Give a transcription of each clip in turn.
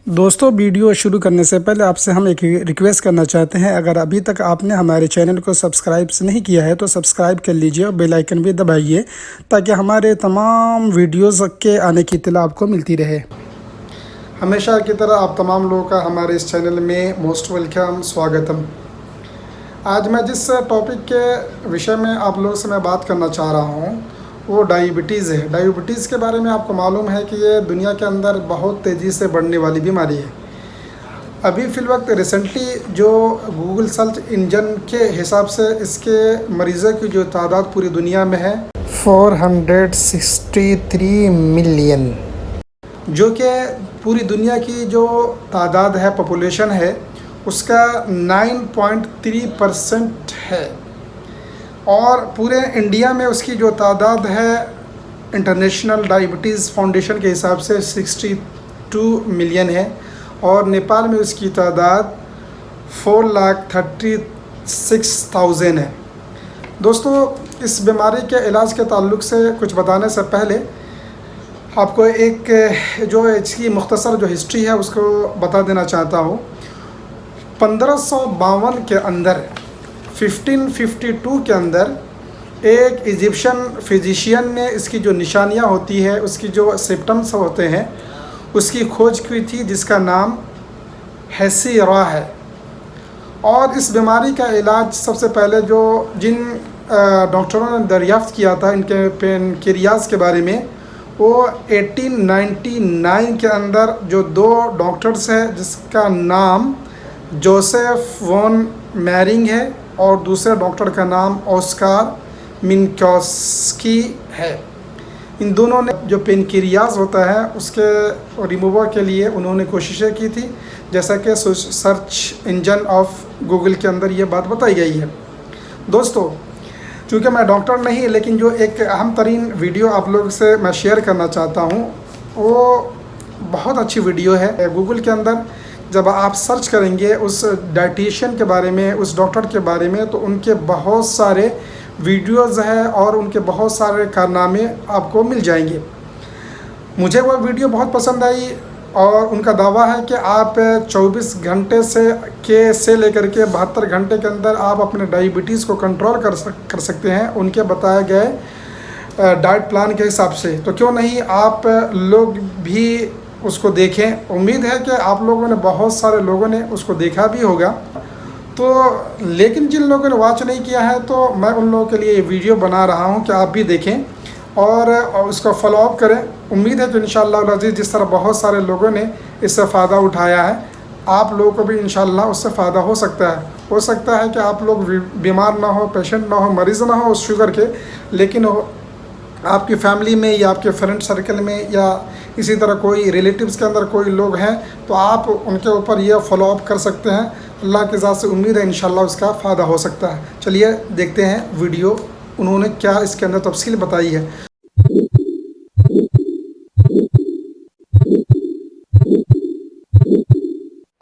दोस्तों, वीडियो शुरू करने से पहले आपसे हम एक रिक्वेस्ट करना चाहते हैं। अगर अभी तक आपने हमारे चैनल को सब्सक्राइब नहीं किया है तो सब्सक्राइब कर लीजिए और बेल आइकन भी दबाइए ताकि हमारे तमाम वीडियोस के आने की इत्तला आपको मिलती रहे। हमेशा की तरह आप तमाम लोगों का हमारे इस चैनल में मोस्ट वेलकम, स्वागतम। आज मैं जिस टॉपिक के विषय में आप लोगों से मैं बात करना चाह रहा हूँ वो डायबिटीज़ है। डायबिटीज़ के बारे में आपको मालूम है कि ये दुनिया के अंदर बहुत तेज़ी से बढ़ने वाली बीमारी है। अभी फ़िलवक्त रिसेंटली जो गूगल सर्च इंजन के हिसाब से इसके मरीज़ों की जो तादाद पूरी दुनिया में है 463 मिलियन, जो कि पूरी दुनिया की जो तादाद है, पॉपुलेशन है, उसका 9.3% है। और पूरे इंडिया में उसकी जो तादाद है इंटरनेशनल डायबिटीज़ फाउंडेशन के हिसाब से 62 मिलियन है। और नेपाल में उसकी तादाद 4,36,000 है। दोस्तों, इस बीमारी के इलाज के ताल्लुक से कुछ बताने से पहले आपको एक जो इसकी मुख्तसर जो हिस्ट्री है उसको बता देना चाहता हूँ। 1552 के अंदर 1552 के अंदर एक इजिप्शियन फिजिशियन ने इसकी जो निशानियाँ होती है, उसकी जो सिम्टम्स होते हैं, उसकी खोज की थी, जिसका नाम हेसिरा है। और इस बीमारी का इलाज सबसे पहले जो जिन डॉक्टरों ने दरियाफ्त किया था इनके पेनक्रियाज के बारे में, वो 1899 के अंदर जो दो डॉक्टर्स हैं, जिसका नाम जोसेफ वॉन मैरिंग है और दूसरे डॉक्टर का नाम ऑस्कार मिन्कोस्की है। इन दोनों ने जो पेनक्रियाज होता है उसके रिमूवर के लिए उन्होंने कोशिशें की थी, जैसा कि सर्च इंजन ऑफ गूगल के अंदर ये बात बताई गई है। दोस्तों, चूँकि मैं डॉक्टर नहीं, लेकिन जो एक अहम तरीन वीडियो आप लोग से मैं शेयर करना चाहता हूँ, वो बहुत अच्छी वीडियो है। गूगल के अंदर जब आप सर्च करेंगे उस डाइटिशियन के बारे में, उस डॉक्टर के बारे में, तो उनके बहुत सारे वीडियोज़ हैं और उनके बहुत सारे कारनामे आपको मिल जाएंगे। मुझे वो वीडियो बहुत पसंद आई और उनका दावा है कि आप 24 घंटे से लेकर के 72 घंटे के अंदर आप अपने डायबिटीज़ को कंट्रोल कर सकते हैं उनके बताए गए डाइट प्लान के हिसाब से। तो क्यों नहीं आप लोग भी उसको देखें। उम्मीद है कि आप लोगों ने, बहुत सारे लोगों ने उसको देखा भी होगा। तो लेकिन जिन लोगों ने वॉच नहीं किया है, तो मैं उन लोगों के लिए ये वीडियो बना रहा हूँ कि आप भी देखें और उसका फॉलोअप करें। उम्मीद है कि इंशाअल्लाह अज़ीज़ जिस तरह बहुत सारे लोगों ने इससे फ़ायदा उठाया है, आप लोगों को भी इंशाअल्लाह उससे फ़ायदा हो सकता है। हो सकता है कि आप लोग बीमार ना हो, पेशेंट ना हो, मरीज़ ना हो उस शुगर के, लेकिन आपकी फैमिली में या आपके फ्रेंड सर्कल में या इसी तरह कोई रिलेटिव्स के अंदर कोई लोग हैं, तो आप उनके ऊपर ये फॉलोअप कर सकते हैं। अल्लाह की ज़ात से उम्मीद है इंशाअल्लाह उसका फ़ायदा हो सकता है। चलिए देखते हैं वीडियो, उन्होंने क्या इसके अंदर तफसील बताई है।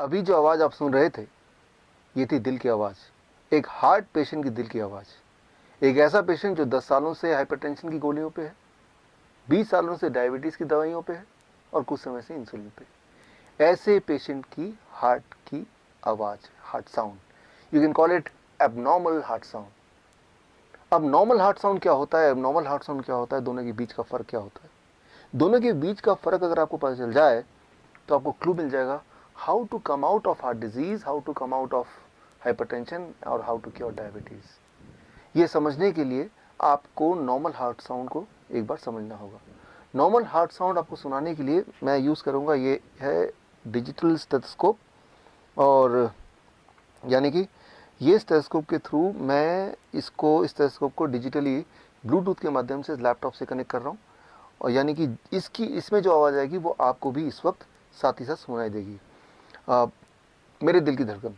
अभी जो आवाज़ आप सुन रहे थे, ये थी दिल की आवाज़, एक हार्ट पेशेंट की दिल की आवाज़। एक ऐसा पेशेंट जो 10 सालों से हाइपरटेंशन की गोलियों पे है, 20 सालों से डायबिटीज़ की दवाइयों पे है और कुछ समय से इंसुलिन पे। ऐसे पेशेंट की हार्ट की आवाज़, heart sound, you can call it abnormal heart sound. अब नॉर्मल हार्ट साउंड क्या होता है, एबनॉर्मल हार्ट साउंड क्या होता है, दोनों के बीच का फ़र्क क्या होता है? दोनों के बीच का फ़र्क अगर आपको पता चल जाए तो आपको क्लू मिल जाएगा how to come out of heart disease, how to come out of hypertension और हाउ टू क्योर डायबिटीज़। ये समझने के लिए आपको नॉर्मल हार्ट साउंड को एक बार समझना होगा। नॉर्मल हार्ट साउंड आपको सुनाने के लिए मैं यूज़ करूँगा, ये है डिजिटल स्टेथोस्कोप। और यानी कि ये स्टेथोस्कोप के थ्रू मैं इस स्टेथोस्कोप को डिजिटली ब्लूटूथ के माध्यम से लैपटॉप से कनेक्ट कर रहा हूँ। और यानी कि इसमें जो आवाज़ आएगी वो आपको भी इस वक्त साथ ही साथ सुनाई देगी। मेरे दिल की धड़कन,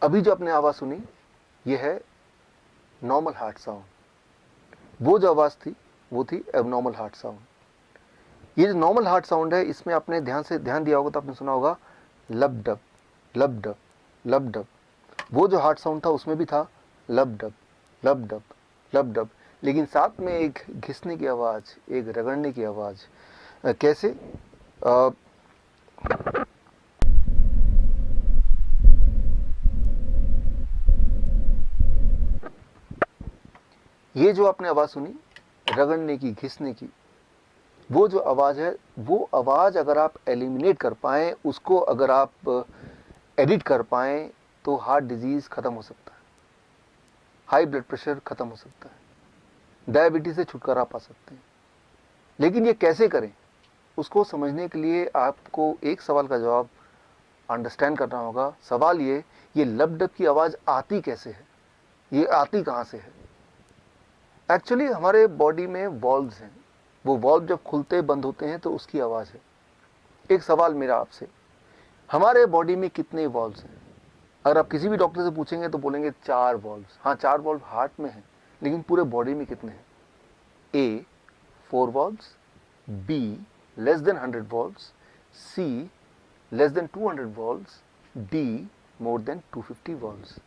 अभी जो आपने आवाज़ सुनी ये है नॉर्मल हार्ट साउंड। वो जो आवाज़ थी वो थी एबनॉर्मल हार्ट साउंड। ये जो नॉर्मल हार्ट साउंड है, इसमें आपने ध्यान दिया होगा तो आपने सुना होगा लब डब लब डब लब डब। वो जो हार्ट साउंड था उसमें भी था लब डब लब डब लब डब, लेकिन साथ में एक घिसने की आवाज़, एक रगड़ने की आवाज़। कैसे? ये जो आपने आवाज़ सुनी रगड़ने की, घिसने की, वो जो आवाज़ है, वो आवाज़ अगर आप एलिमिनेट कर पाएँ, उसको अगर आप एडिट कर पाएँ, तो हार्ट डिजीज़ ख़त्म हो सकता है, हाई ब्लड प्रेशर ख़त्म हो सकता है, डायबिटीज़ से छुटकारा पा सकते हैं। लेकिन ये कैसे करें, उसको समझने के लिए आपको एक सवाल का जवाब अंडरस्टैंड करना होगा। सवाल ये लब डब की आवाज़ आती कैसे है, ये आती कहाँ से है? एक्चुअली हमारे बॉडी में वॉल्व्स हैं, वो वॉल्व जब खुलते बंद होते हैं तो उसकी आवाज़ है। एक सवाल मेरा आपसे, हमारे बॉडी में कितने वॉल्व्स हैं? अगर आप किसी भी डॉक्टर से पूछेंगे तो बोलेंगे 4 वॉल्व्स। हाँ, 4 वॉल्व हार्ट में हैं, लेकिन पूरे बॉडी में कितने हैं? A 4 valves, B less than 100 valves, C less than 200 valves, D more than 250 valves.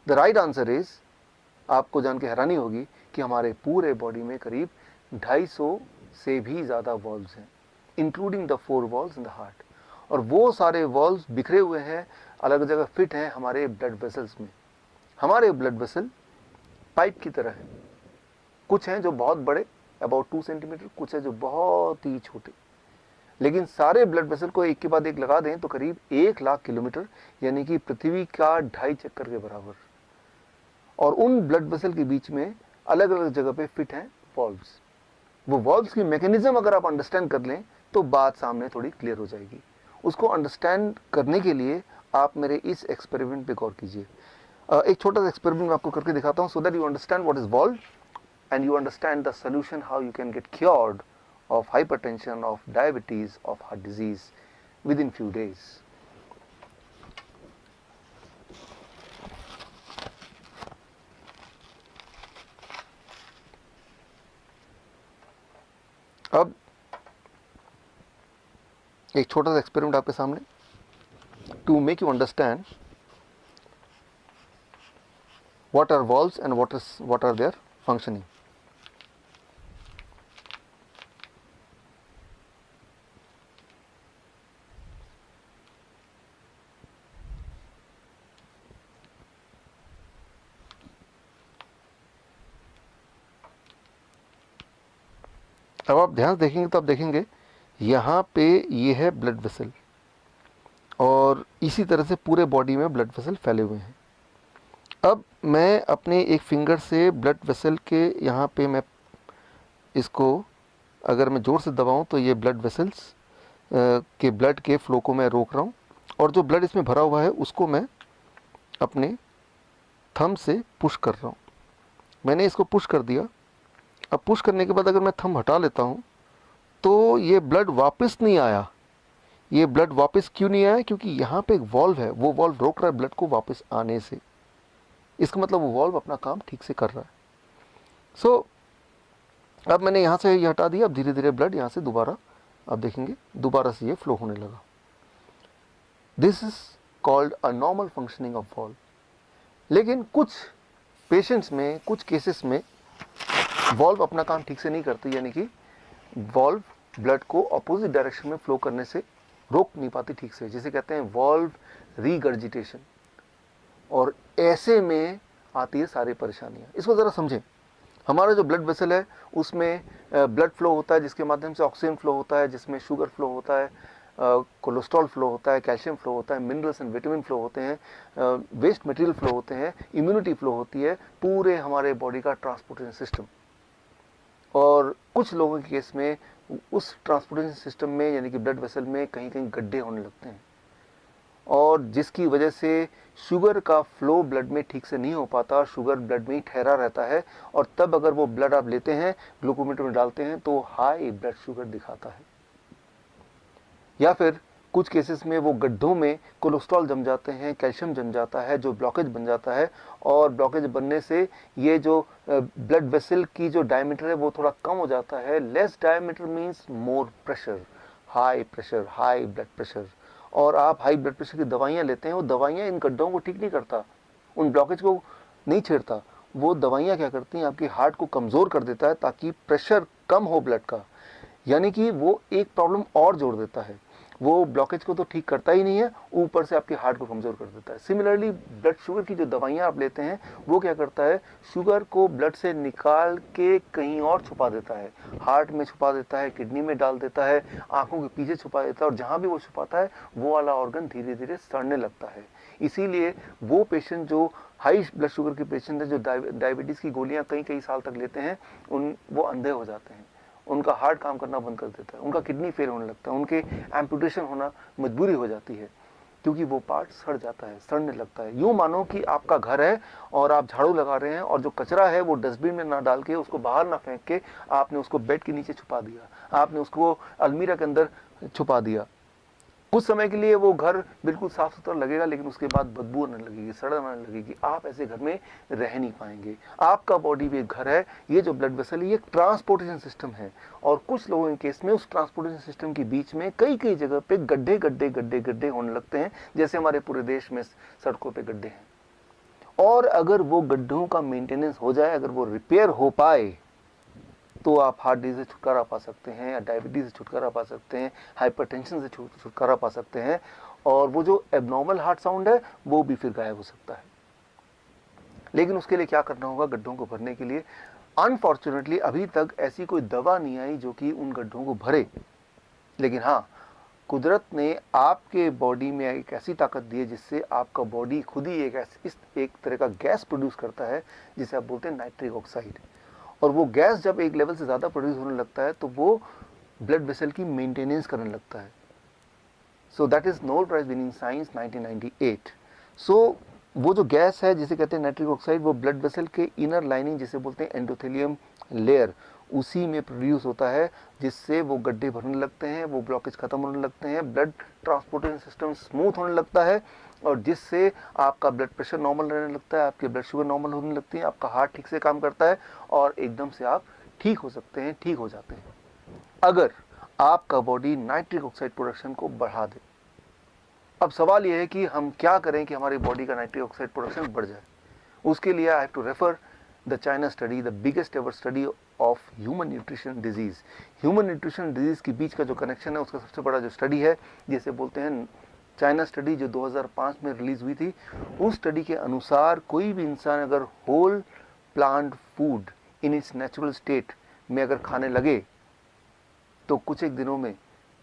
The right answer is, आपको जान के हैरानी होगी कि हमारे पूरे बॉडी में करीब 250 से भी ज़्यादा वॉल्व्स हैं, including the 4 valves in the heart. और वो सारे वॉल्व्स बिखरे हुए हैं, अलग जगह फिट हैं हमारे ब्लड वेसल्स में। हमारे ब्लड वेसल पाइप की तरह हैं, कुछ हैं जो बहुत बड़े अबाउट 2 सेंटीमीटर, कुछ है जो बहुत ही छोटे। लेकिन सारे ब्लड वेसल को एक के बाद एक लगा दें तो करीब 1 लाख किलोमीटर, यानी कि पृथ्वी का 2.5 चक्कर के बराबर। और उन ब्लड वेसल के बीच में अलग अलग जगह पे फिट हैं वॉल्व्स। वो वॉल्व्स की मैकेनिज्म अगर आप अंडरस्टैंड कर लें तो बात सामने थोड़ी क्लियर हो जाएगी। उसको अंडरस्टैंड करने के लिए आप मेरे इस एक्सपेरिमेंट पे गौर कीजिए। एक छोटा सा एक्सपेरिमेंट मैं आपको करके दिखाता हूँ, so that you understand what is valve and you understand the solution, how you can get cured of hypertension, of diabetes, of heart disease within few days. अब एक छोटा सा एक्सपेरिमेंट आपके सामने, to make you understand what are valves and what are their functioning. अब आप ध्यान देखेंगे तो आप देखेंगे यहाँ पे ये है ब्लड वेसल, और इसी तरह से पूरे बॉडी में ब्लड वेसल फैले हुए हैं। अब मैं अपने एक फिंगर से ब्लड वेसल के यहाँ पे मैं इसको अगर मैं ज़ोर से दबाऊँ तो ये ब्लड वेसल्स के ब्लड के फ्लो को मैं रोक रहा हूँ, और जो ब्लड इसमें भरा हुआ है उसको मैं अपने थंब से पुश कर रहा हूँ। मैंने इसको पुश कर दिया। अब पुश करने के बाद अगर मैं थंब हटा लेता हूँ तो ये ब्लड वापस नहीं आया। ये ब्लड वापस क्यों नहीं आया? क्योंकि यहाँ पे एक वॉल्व है, वो वॉल्व रोक रहा है ब्लड को वापस आने से। इसका मतलब वो वॉल्व अपना काम ठीक से कर रहा है। सो अब मैंने यहाँ से ये हटा दिया। अब धीरे धीरे ब्लड यहाँ से दोबारा, आप देखेंगे दोबारा से ये फ्लो होने लगा। This is called a normal functioning of valve. लेकिन कुछ पेशेंट्स में, कुछ केसेस में वॉल्व अपना काम ठीक से नहीं करती, यानी कि वॉल्व ब्लड को अपोजिट डायरेक्शन में फ्लो करने से रोक नहीं पाती ठीक से, जिसे कहते हैं वॉल्व रीगर्जिटेशन। और ऐसे में आती है सारी परेशानियां। इसको ज़रा समझें। हमारा जो ब्लड वेसल है उसमें ब्लड फ्लो होता है, जिसके माध्यम से ऑक्सीजन फ्लो होता है, जिसमें शुगर फ्लो होता है, कोलेस्ट्रॉल फ्लो होता है, कैल्शियम फ्लो होता है, मिनरल्स एंड विटामिन फ्लो होते हैं, वेस्ट मटेरियल फ्लो होते हैं, इम्यूनिटी फ्लो होती है, पूरे हमारे बॉडी का ट्रांसपोर्टेशन सिस्टम। और कुछ लोगों के केस में उस ट्रांसपोर्टेशन सिस्टम में, यानी कि ब्लड वेसल में, कहीं कहीं गड्ढे होने लगते हैं, और जिसकी वजह से शुगर का फ्लो ब्लड में ठीक से नहीं हो पाता, शुगर ब्लड में ही ठहरा रहता है। और तब अगर वो ब्लड आप लेते हैं, ग्लूकोमीटर में डालते हैं, तो हाई ब्लड शुगर दिखाता है। या फिर कुछ केसेस में वो गड्ढों में कोलेस्ट्रॉल जम जाते हैं, कैल्शियम जम जाता है, जो ब्लॉकेज बन जाता है, और ब्लॉकेज बनने से ये जो ब्लड वेसल की जो डायमीटर है वो थोड़ा कम हो जाता है। Less diameter means more pressure, high blood pressure, और आप हाई ब्लड प्रेशर की दवाइयाँ लेते हैं, वो दवाइयाँ इन गड्ढों को ठीक नहीं करता, उन ब्लॉकेज को नहीं छेड़ता। वो दवाइयाँ क्या करती हैं, आपकी हार्ट को कमज़ोर कर देता है ताकि प्रेशर कम हो ब्लड का, यानी कि वो एक प्रॉब्लम और जोड़ देता है। वो ब्लॉकेज को तो ठीक करता ही नहीं है, ऊपर से आपके हार्ट को कमज़ोर कर देता है। सिमिलरली ब्लड शुगर की जो दवाइयाँ आप लेते हैं वो क्या करता है, शुगर को ब्लड से निकाल के कहीं और छुपा देता है, हार्ट में छुपा देता है, किडनी में डाल देता है, आंखों के पीछे छुपा देता है, और जहाँ भी वो छुपाता है वो वाला ऑर्गन धीरे धीरे सड़ने लगता है। इसीलिए वो पेशेंट जो हाई ब्लड शुगर के पेशेंट हैं, जो डायबिटीज़ की गोलियाँ कई कई साल तक लेते हैं, वो अंधे हो जाते हैं, उनका हार्ट काम करना बंद कर देता है, उनका किडनी फेल होने लगता है, उनके एम्पुटेशन होना मजबूरी हो जाती है, क्योंकि वो पार्ट सड़ जाता है, सड़ने लगता है। यूँ मानो कि आपका घर है और आप झाड़ू लगा रहे हैं, और जो कचरा है वो डस्टबिन में ना डाल के, उसको बाहर ना फेंक के, आपने उसको बेड के नीचे छुपा दिया, आपने उसको अलमीरा के अंदर छुपा दिया। कुछ समय के लिए वो घर बिल्कुल साफ सुथरा लगेगा, लेकिन उसके बाद बदबू आने लगेगी, सड़न आने लगेगी, आप ऐसे घर में रह नहीं पाएंगे। आपका बॉडी भी एक घर है, ये जो ब्लड वेसल है ये एक ट्रांसपोर्टेशन सिस्टम है, और कुछ लोगों के केस में उस ट्रांसपोर्टेशन सिस्टम के बीच में कई कई जगह पे गड्ढे गड्ढे गड्ढे गड्ढे होने लगते हैं, जैसे हमारे पूरे देश में सड़कों पर गड्ढे हैं। और अगर वो गड्ढों का मेंटेनेंस हो जाए, अगर वो रिपेयर हो पाए, तो आप हार्ट डिजीज से छुटकारा पा सकते हैं, या डायबिटीज़ से छुटकारा पा सकते हैं, हाइपरटेंशन से छुटकारा पा सकते हैं, और वो जो एबनॉर्मल हार्ट साउंड है वो भी फिर गायब हो सकता है। लेकिन उसके लिए क्या करना होगा, गड्ढों को भरने के लिए अनफॉर्चुनेटली अभी तक ऐसी कोई दवा नहीं आई जो कि उन गड्ढों को भरे। लेकिन हाँ, कुदरत ने आपके बॉडी में एक ऐसी ताकत दी है जिससे आपका बॉडी खुद ही एक तरह का गैस प्रोड्यूस करता है, जिसे आप बोलते हैं नाइट्रिक ऑक्साइड। और वो गैस जब एक लेवल से ज़्यादा प्रोड्यूस होने लगता है तो वो ब्लड वेसल की मेंटेनेंस करने लगता है। So that is Nobel prize winning science 1998। So वो जो गैस है जिसे कहते हैं नाइट्रिक ऑक्साइड, वो ब्लड वेसल के इनर लाइनिंग जिसे बोलते हैं एंडोथेलियम लेयर, उसी में प्रोड्यूस होता है, जिससे वो गड्ढे भरने लगते हैं, वो ब्लॉकेज खत्म होने लगते हैं, ब्लड ट्रांसपोर्टेशन सिस्टम स्मूथ होने लगता है, और जिससे आपका ब्लड प्रेशर नॉर्मल रहने लगता है, आपकी ब्लड शुगर नॉर्मल होने लगती है, आपका हार्ट ठीक से काम करता है, और एकदम से आप ठीक हो सकते हैं, ठीक हो जाते हैं, अगर आपका बॉडी नाइट्रिक ऑक्साइड प्रोडक्शन को बढ़ा दे। अब सवाल यह है कि हम क्या करें कि हमारी बॉडी का नाइट्रिक ऑक्साइड प्रोडक्शन बढ़ जाए। उसके लिए I have to refer the China study, the biggest ever study of human nutrition disease. Human nutrition disease के बीच का जो कनेक्शन है, उसका सबसे बड़ा जो स्टडी है, जिसे बोलते हैं चाइना स्टडी, जो 2005 में रिलीज़ हुई थी। उस स्टडी के अनुसार कोई भी इंसान अगर whole plant food in its natural state में अगर खाने लगे, तो कुछ एक दिनों में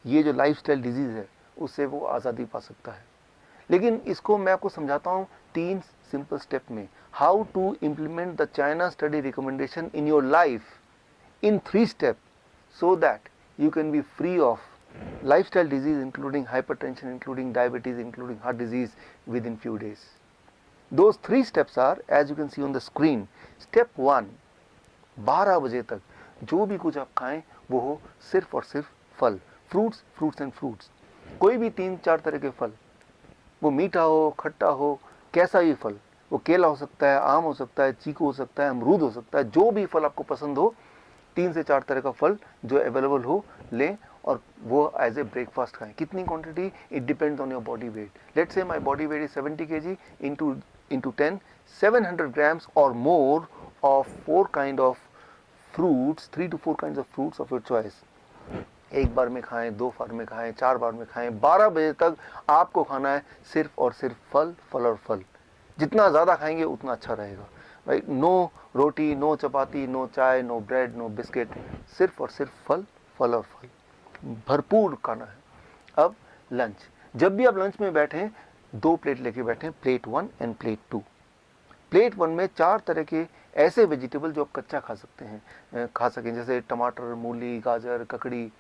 ये जो लाइफस्टाइल डिजीज़ है उससे वो आज़ादी पा सकता है। लेकिन इसको मैं आपको समझाता हूँ 3 सिंपल स्टेप में, how to implement the China study recommendation in your life in 3 step, so that you can be free of lifestyle disease including hypertension, including diabetes, including heart disease within few days. Those 3 steps are, as you can see on the screen. Step 1, 12 बजे तक जो भी कुछ आप खाएं वो हो सिर्फ और सिर्फ फल, फ्रूट्स एंड फ्रूट्स। कोई भी 3-4 तरह के फल, वो मीठा हो, खट्टा हो, कैसा ही फल, वो केला हो सकता है, आम हो सकता है, चीकू हो सकता है, अमरूद हो सकता है, जो भी फल आपको पसंद हो, 3 से 4 तरह का फल जो अवेलेबल हो लें, और वो एज ए ब्रेकफास्ट खाएं। कितनी quantity, it depends on your body weight. Let's say my body weight is 70 kg, into 10, 700 grams or more of 4 kind of fruits, 3 to 4 kinds of fruits of your choice। एक बार में खाएं, 2 बार में खाएं, 4 बार में खाएं, 12 बजे तक आपको खाना है सिर्फ और सिर्फ फल और फल। जितना ज़्यादा खाएंगे उतना अच्छा रहेगा, राइट। नो रोटी, नो चपाती, नो चाय, नो ब्रेड, नो बिस्किट, सिर्फ और सिर्फ फल और फल, भरपूर खाना है। अब लंच, जब भी आप लंच में बैठें 2 प्लेट लेके बैठें, प्लेट 1 एंड प्लेट 2। प्लेट 1 में 4 तरह के ऐसे वेजिटेबल जो आप कच्चा खा सकें, जैसे टमाटर, मूली, गाजर, ककड़ी,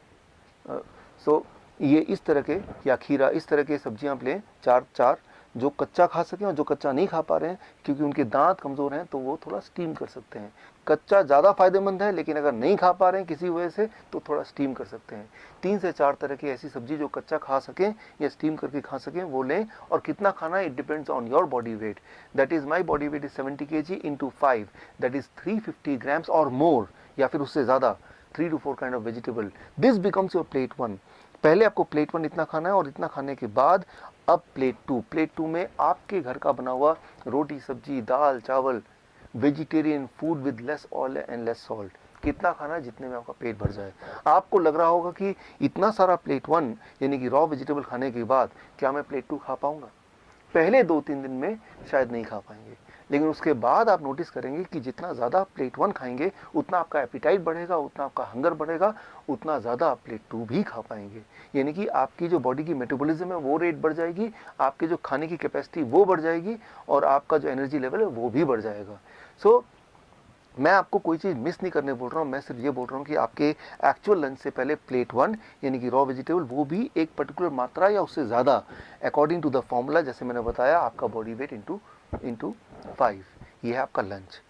सो ये इस तरह के, या खीरा, इस तरह के सब्जियां आप लें, 4 जो कच्चा खा सकें, और जो कच्चा नहीं खा पा रहे हैं क्योंकि उनके दांत कमज़ोर हैं तो वो थोड़ा स्टीम कर सकते हैं। कच्चा ज़्यादा फायदेमंद है, लेकिन अगर नहीं खा पा रहे हैं किसी वजह से तो थोड़ा स्टीम कर सकते हैं। 3 से 4 तरह की ऐसी सब्जी जो कच्चा खा सकें या स्टीम करके खा सकें वो लें। और कितना खाना है, it depends on your body weight. That is my body weight is 70 kg into 5, that is 350 grams और मोर, या फिर उससे ज़्यादा 3 to 4 kind of vegetable. This becomes your plate 1। पहले आपको प्लेट 1 इतना खाना है, और इतना खाने के बाद अब प्लेट 2। प्लेट 2 में आपके घर का बना हुआ रोटी, सब्जी, दाल, चावल, vegetarian food with less oil and less salt. कितना खाना है, जितने में आपका पेट भर जाए। आपको लग रहा होगा कि इतना सारा प्लेट 1 यानी कि रॉ वेजिटेबल खाने के बाद क्या मैं प्लेट 2 खा पाऊंगा? पहले 2-3 दिन में शायद नहीं खा पाएंगे, लेकिन उसके बाद आप नोटिस करेंगे कि जितना ज़्यादा प्लेट 1 खाएंगे उतना आपका एपिटाइट बढ़ेगा, उतना आपका हंगर बढ़ेगा, उतना ज़्यादा आप प्लेट 2 भी खा पाएंगे। यानी कि आपकी जो बॉडी की मेटाबॉलिज्म है वो रेट बढ़ जाएगी, आपके जो खाने की कैपेसिटी वो बढ़ जाएगी, और आपका जो एनर्जी लेवल है वो भी बढ़ जाएगा। सो मैं आपको कोई चीज़ मिस नहीं करने बोल रहा हूँ, मैं सिर्फ ये बोल रहा हूँ कि आपके एक्चुअल लंच से पहले प्लेट 1 यानी कि रॉ वेजिटेबल वो भी एक पर्टिकुलर मात्रा या उससे ज़्यादा अकॉर्डिंग टू द फॉर्मूला, जैसे मैंने बताया आपका बॉडी वेट इंटू 5। ये है आपका लंच।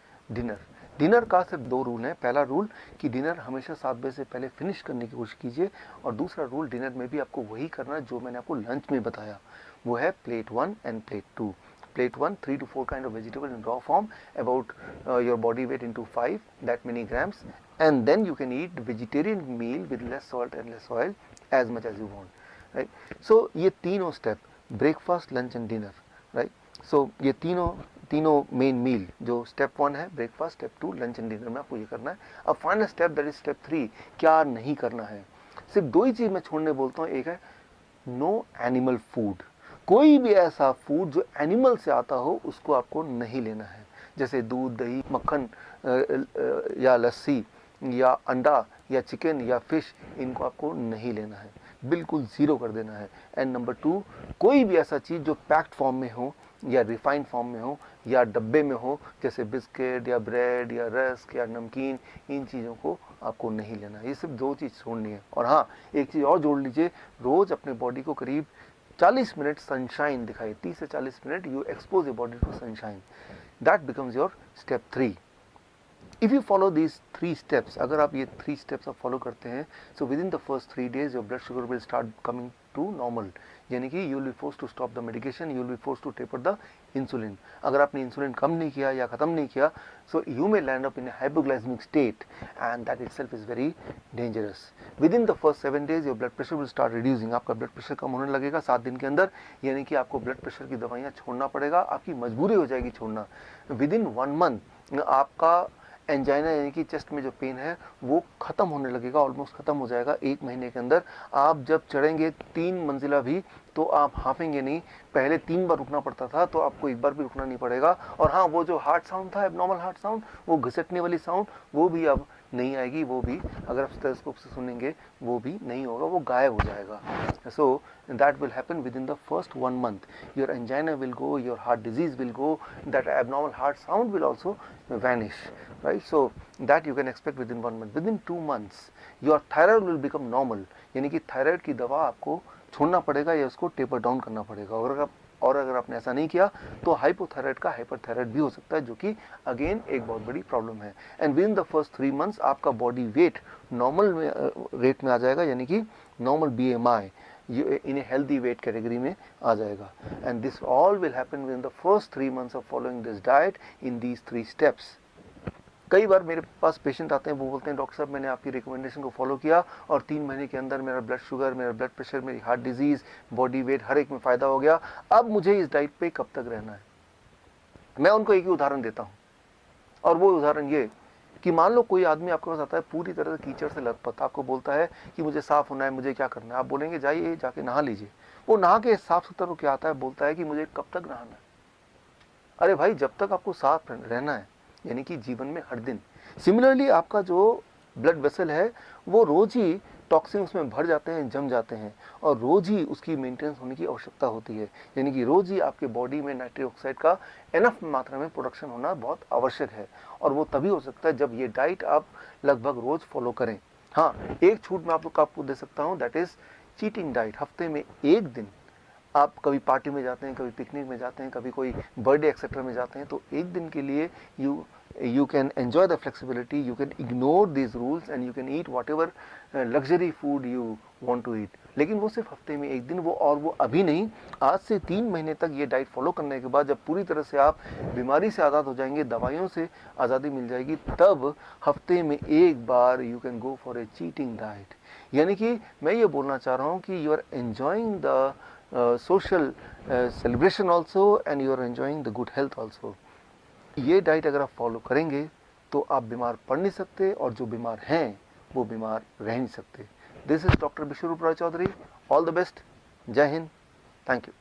डिनर का सिर्फ 2 रूल हैं। पहला रूल कि डिनर हमेशा 7 बजे से पहले फिनिश करने की कोशिश कीजिए, और दूसरा रूल डिनर में भी आपको वही करना है जो मैंने आपको लंच में बताया, वो है plate 1 end plate 2। Plate 1, 3 to 4 kind of vegetable in raw form, about your body weight into 5, that many grams, and then you can eat vegetarian meal with less salt and less oil as much as you want, right? So ये तीनों step, breakfast, lunch and dinner, right? So ये तीनों main मील जो step 1 है breakfast, step 2 lunch and dinner में आपको ये करना है। अब final step that is step 3, क्या नहीं करना है। सिर्फ 2 ही चीज़ मैं छोड़ने बोलता हूँ, एक है नो एनिमल फूड। कोई भी ऐसा फूड जो एनिमल से आता हो उसको आपको नहीं लेना है, जैसे दूध, दही, मक्खन या लस्सी या अंडा या चिकन या फिश, इनको आपको नहीं लेना है, बिल्कुल ज़ीरो कर देना है। एंड नंबर 2, कोई भी ऐसा चीज़ जो पैक्ड फॉर्म में हो या रिफाइंड फॉर्म में हो या डब्बे में हो, जैसे बिस्किट या ब्रेड या रस्क या नमकीन, इन चीज़ों को आपको नहीं लेना है। ये सिर्फ 2 चीज़ छोड़नी है। और हाँ, एक चीज़ और जोड़ लीजिए, रोज़ अपने बॉडी को करीब 40 मिनट सनशाइन दिखाइए। 30 से 40 minute you expose your body to sunshine, that becomes your step 3। If you follow these 3 steps, अगर आप ये 3 स्टेप्स आप फॉलो करते हैं, so within the first 3 days your blood sugar will start coming to normal, यानी कि you will be force to stop the medication, you will be force to taper the insulin. अगर आपने insulin कम नहीं किया या ख़त्म नहीं किया, so you may land up in hypoglycemic state, and that itself is very dangerous. Within the first 7 days your blood pressure will start reducing, आपका blood pressure कम होने लगेगा 7 दिन के अंदर, यानी कि आपको ब्लड प्रेशर की दवाइयाँ छोड़ना पड़ेगा, आपकी मजबूरी हो जाएगी छोड़ना। विद इन 1 month आपका एंजाइना यानी कि चेस्ट में जो पेन है वो ख़त्म होने लगेगा, ऑलमोस्ट ख़त्म हो जाएगा 1 महीने के अंदर। आप जब चढ़ेंगे 3 मंजिला भी तो आप हाफेंगे नहीं। पहले 3 बार रुकना पड़ता था, तो आपको 1 बार भी रुकना नहीं पड़ेगा। और हाँ, वो जो हार्ट साउंड था, एबनॉर्मल हार्ट साउंड, वो घिसटने वाली साउंड, वो भी अब नहीं आएगी। वो भी अगर आप स्टेथोस्कोप से सुनेंगे वो भी नहीं होगा, वो गायब हो जाएगा। सो that will happen within the first 1 month. Your angina will go, your heart disease will go, that abnormal heart sound will also vanish, right? So that you can expect within 1 month. Within 2 months your thyroid will become normal, यानी कि thyroid की दवा आपको छोड़ना पड़ेगा या उसको taper down करना पड़ेगा। और अगर आपने ऐसा नहीं किया तो हाइपोथायराइड का हाइपरथायराइड भी हो सकता है, जो कि अगेन एक बहुत बड़ी प्रॉब्लम है। And with in the first 3 months आपका बॉडी वेट नॉर्मल रेट में आ जाएगा, यानी कि normal BMI in a healthy weight category में आ जाएगा। And this all will happen with in the first 3 months of following this diet in these 3 steps. कई बार मेरे पास patient आते हैं, वो बोलते हैं डॉक्टर साहब मैंने आपकी रिकमेंडेशन को फॉलो किया और 3 महीने के अंदर मेरा ब्लड शुगर, मेरा ब्लड प्रेशर, मेरी हार्ट डिजीज़, बॉडी वेट हर एक में फ़ायदा हो गया, अब मुझे इस डाइट पे कब तक रहना है। मैं उनको एक ही उदाहरण देता हूँ, और वो उदाहरण ये कि मान लो कोई आदमी आपके पास आता है पूरी तरह से कीचड़ से लथपथ, आपको बोलता है कि मुझे साफ़ होना है, मुझे क्या करना है। आप बोलेंगे जाइए जाके नहा लीजिए। वो नहा के साफ़ सुथरा होकर आता है, बोलता है कि मुझे कब तक नहाना है। अरे भाई, जब तक आपको साफ रहना है, यानी कि जीवन में हर दिन। सिमिलरली आपका जो ब्लड वेसल है वो रोज़ ही टॉक्सिन उसमें भर जाते हैं, जम जाते हैं, और रोज़ ही उसकी मेंटेनेंस होने की आवश्यकता होती है। यानी कि रोज़ ही आपके बॉडी में नाइट्रिक ऑक्साइड का एनफ मात्रा में प्रोडक्शन होना बहुत आवश्यक है, और वो तभी हो सकता है जब ये डाइट आप लगभग रोज़ फॉलो करें। हाँ, एक छूट मैं आपको दे सकता हूँ, दैट इज़ चीटिंग डाइट। हफ्ते में 1 दिन आप कभी पार्टी में जाते हैं, कभी पिकनिक में जाते हैं, कभी कोई बर्थडे एक्सेट्रा में जाते हैं, तो एक दिन के लिए you can enjoy the flexibility, you can ignore these rules and you can eat whatever luxury food you want to eat. लेकिन वो सिर्फ हफ्ते में एक दिन, वो अभी नहीं, आज से 3 महीने तक ये डाइट फॉलो करने के बाद जब पूरी तरह से आप बीमारी से आज़ाद हो जाएंगे, दवाइयों से आज़ादी मिल जाएगी, तब हफ्ते में एक बार you can go for a cheating diet. यानी कि मैं ये बोलना चाह रहा हूँ कि you are enjoying the social celebration also and you are enjoying the good health also. ये डाइट अगर आप फॉलो करेंगे तो आप बीमार पड़ नहीं सकते, और जो बीमार हैं वो बीमार रह नहीं सकते। This is doctor Vishwaroop Roy Chaudhary. All the best. Jai Hind. Thank you.